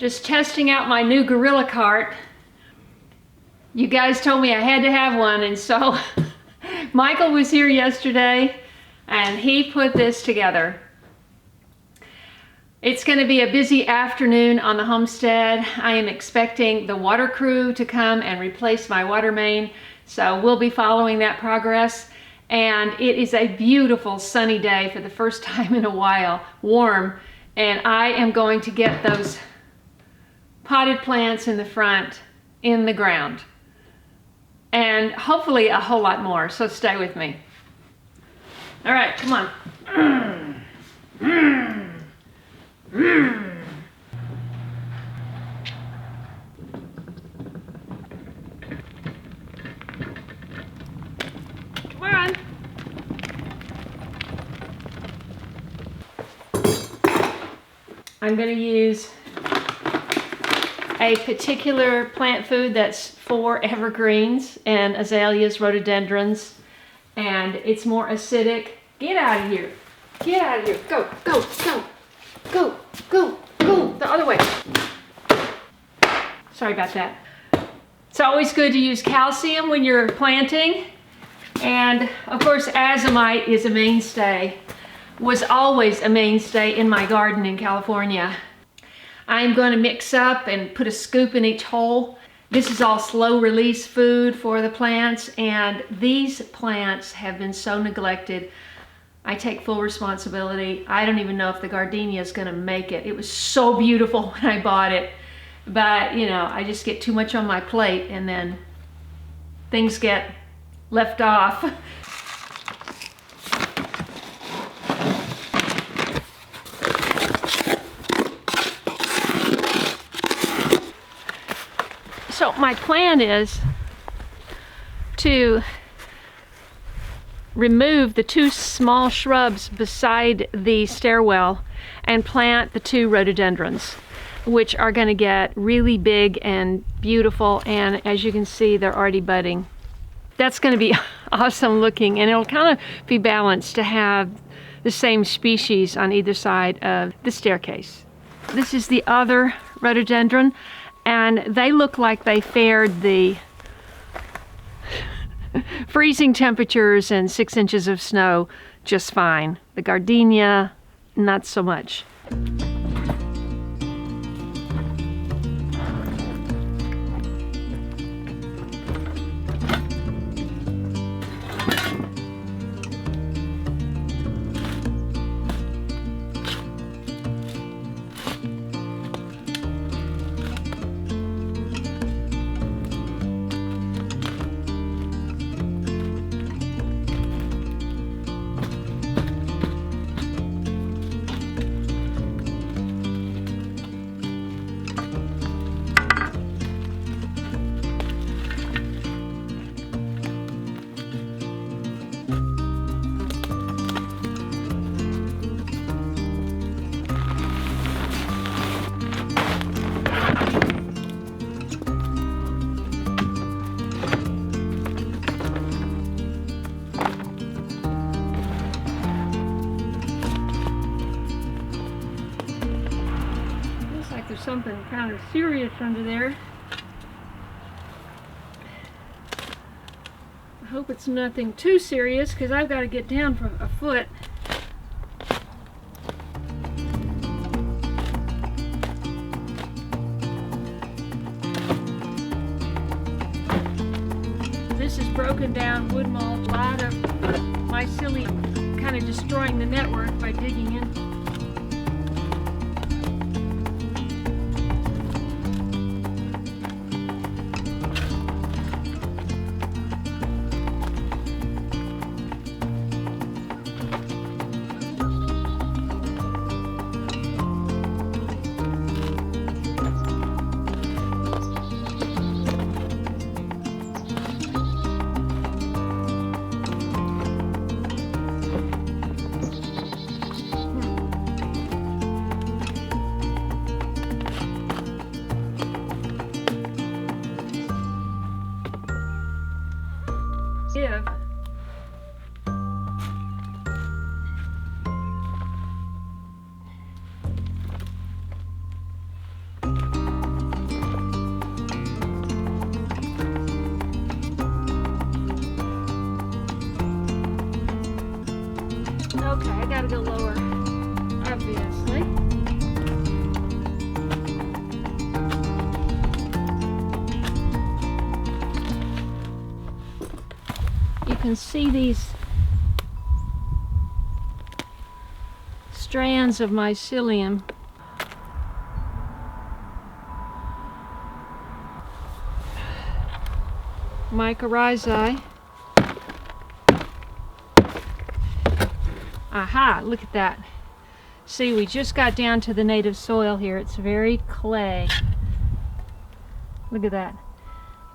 Just testing out my new gorilla cart. You guys told me I had to have one, and so Michael was here yesterday and he put this together. It's going to be a busy afternoon on the homestead. I am expecting the water crew to come and replace my water main, so we'll be following that progress. And it is a beautiful sunny day for the first time in a while, warm, and I am going to get those potted plants in the front in the ground, and hopefully a whole lot more, so stay with me. All right, come on. Come on. I'm going to use a particular plant food that's for evergreens and azaleas, rhododendrons, and it's more acidic. Get out of here. Get out of here. Go, go, go, go, go, go, the other way. Sorry about that. It's always good to use calcium when you're planting, and of course azomite is a mainstay, was always a mainstay in my garden in California. I'm going to mix up and put a scoop in each hole. This is all slow release food for the plants, and these plants have been so neglected. I take full responsibility. I don't even know if the gardenia is going to make it. It was so beautiful when I bought it, but you know, I just get too much on my plate and then things get left off. So my plan is to remove the two small shrubs beside the stairwell and plant the two rhododendrons, which are going to get really big and beautiful, and as you can see, they're already budding. That's going to be awesome looking, and it'll kind of be balanced to have the same species on either side of the staircase. This is the other rhododendron, and they look like they fared the freezing temperatures and 6 inches of snow just fine. The gardenia, not so much. There's something kind of serious under there. I hope it's nothing too serious, because I've got to get down for a foot. This is broken down wood mulch. A lot of mycelium, kind of destroying the network by digging in. If gotta go lower, obviously. You can see these strands of mycelium. Mycorrhizae. Aha, look at that. See, we just got down to the native soil here. It's very clay. Look at that.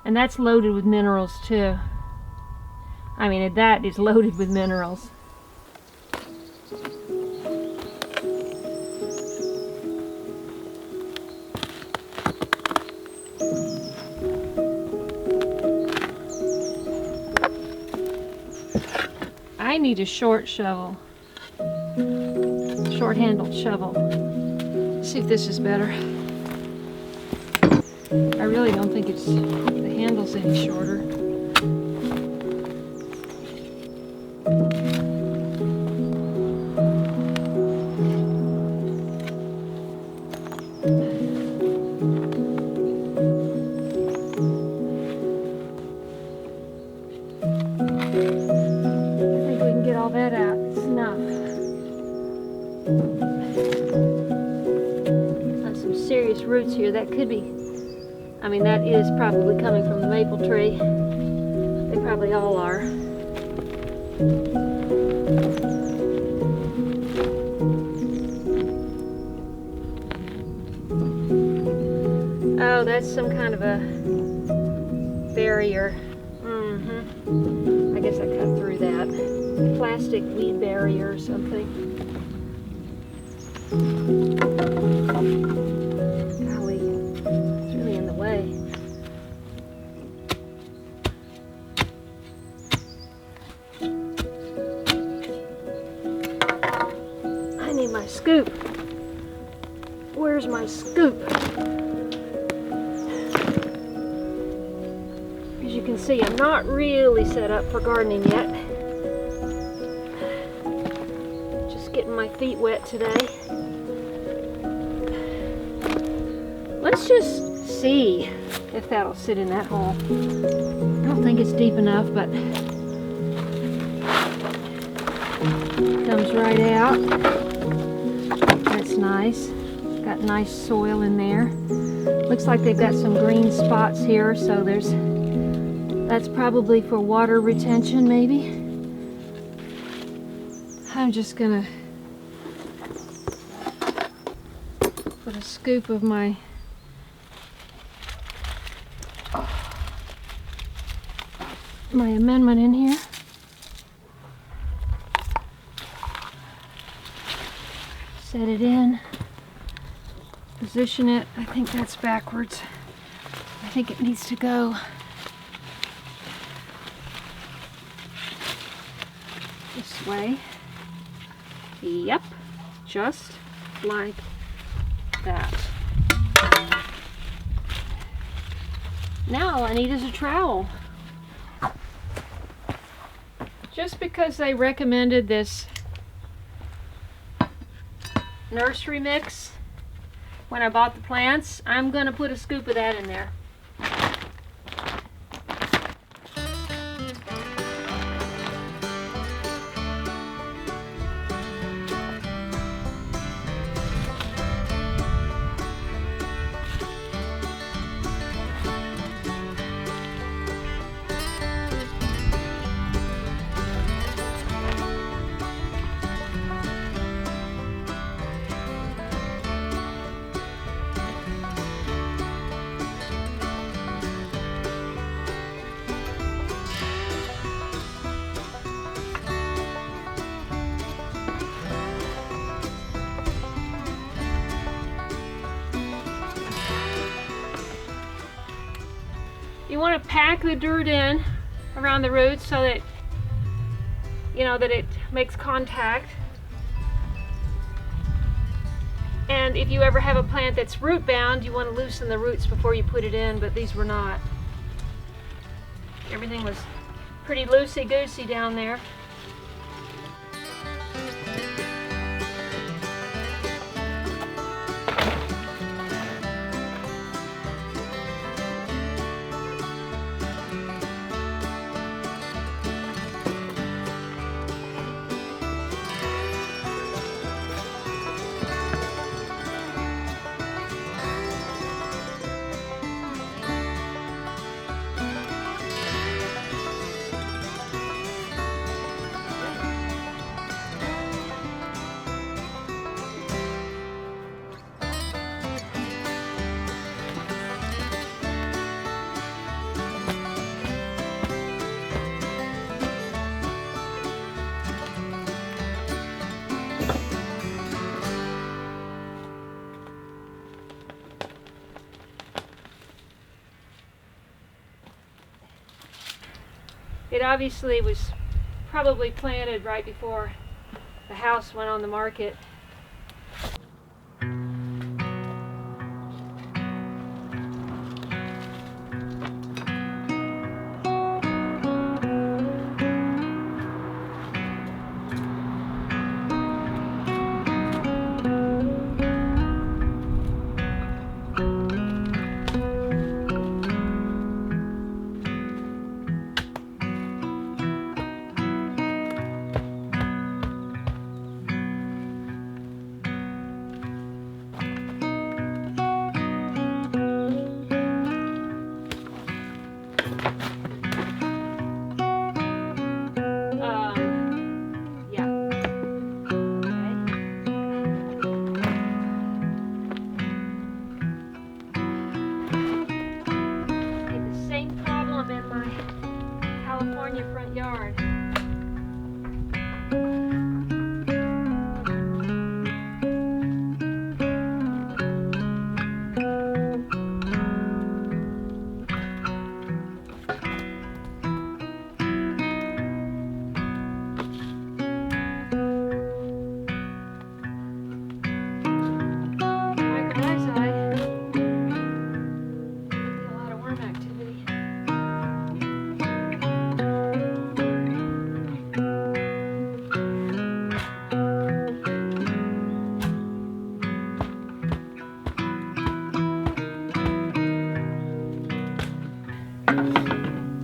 And that's loaded with minerals too. I mean, that is loaded with minerals. I need a short shovel. Short-handled shovel. Let's see if this is better. I really don't think the handle's any shorter. Roots here. That could be, I mean, that is probably coming from the maple tree. They probably all are. Oh, that's some kind of a barrier. I guess I cut through that. Plastic weed barrier or something. Scoop. Where's my scoop? As you can see, I'm not really set up for gardening yet. Just getting my feet wet today. Let's just see if that'll sit in that hole. I don't think it's deep enough, but it comes right out. Nice. Got nice soil in there. Looks like they've got some green spots here, so that's probably for water retention, maybe. I'm just gonna put a scoop of my amendment in here. Set it in, position it. I think that's backwards. I think it needs to go this way. Yep, just like that. Now all I need is a trowel. Just because they recommended this nursery mix when I bought the plants, I'm gonna put a scoop of that in there. You want to pack the dirt in around the roots so that that it makes contact. And if you ever have a plant that's root bound, you want to loosen the roots before you put it in, but these were not. Everything was pretty loosey-goosey down there. It obviously was probably planted right before the house went on the market. Front yard.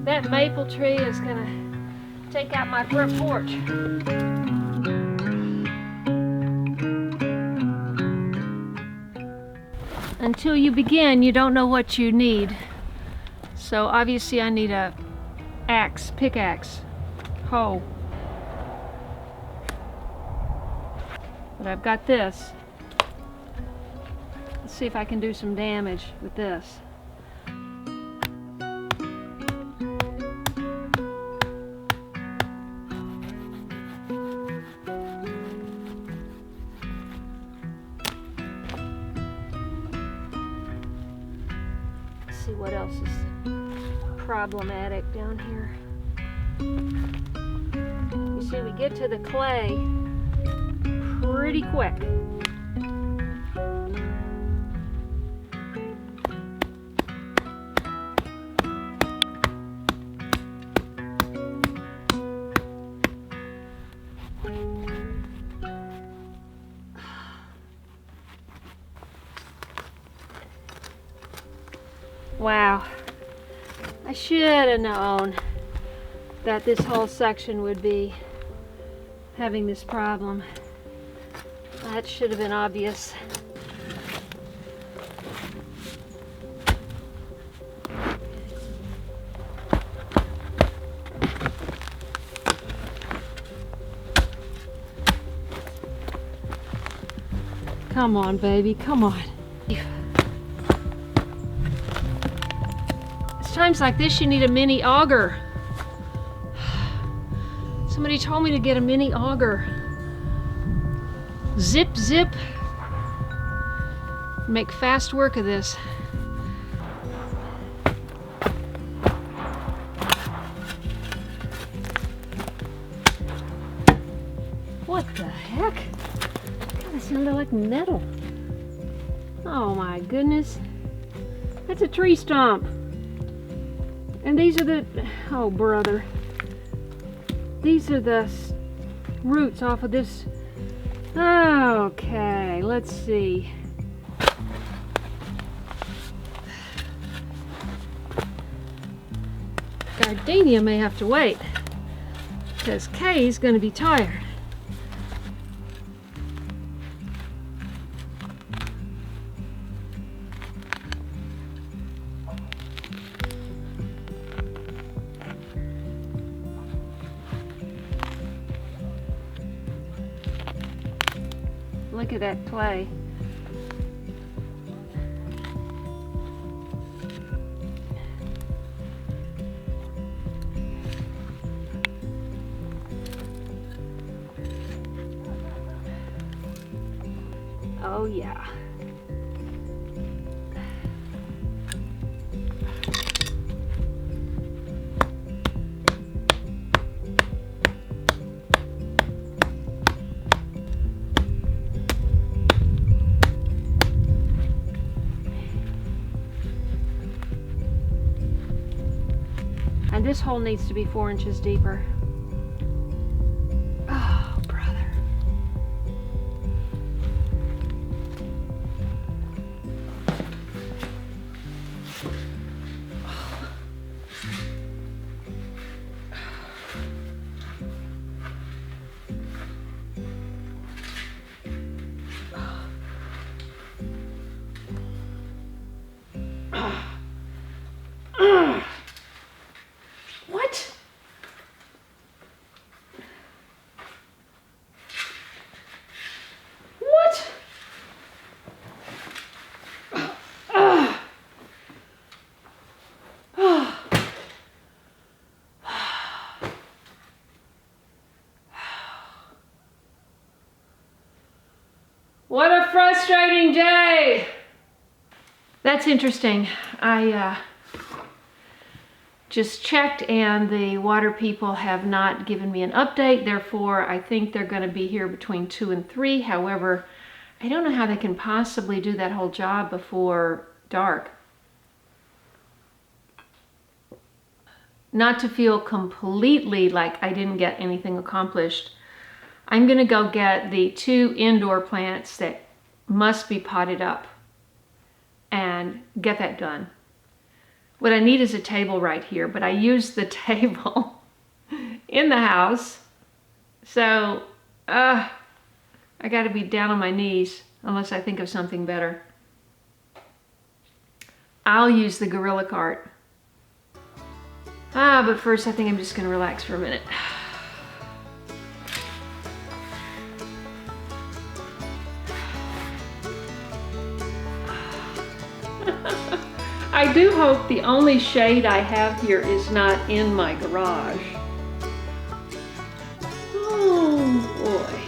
That maple tree is gonna take out my front porch. Until you begin, you don't know what you need. So obviously I need a axe, pickaxe, hoe. But I've got this. Let's see if I can do some damage with this. See what else is problematic down here. You see, we get to the clay pretty quick. Wow, I should have known that this whole section would be having this problem. That should have been obvious. Come on, baby, come on. Times like this you need a mini auger. Somebody told me to get a mini auger. Zip, zip. Make fast work of this. What the heck? That sounded like metal. Oh my goodness. That's a tree stump. And these are the, oh brother, these are the roots off of this. Okay, let's see. Gardenia may have to wait, because Kaye's going to be tired. Look at that clay. Oh yeah. And this hole needs to be 4 inches deeper. Oh, brother. What? What? What a frustrating day. That's interesting. I just checked and the water people have not given me an update. Therefore, I think they're going to be here between 2 and 3. However, I don't know how they can possibly do that whole job before dark. Not to feel completely like I didn't get anything accomplished, I'm going to go get the 2 indoor plants that must be potted up and get that done. What I need is a table right here, but I use the table in the house. So, I gotta be down on my knees unless I think of something better. I'll use the gorilla cart. But first I think I'm just gonna relax for a minute. I do hope the only shade I have here is not in my garage. Oh boy.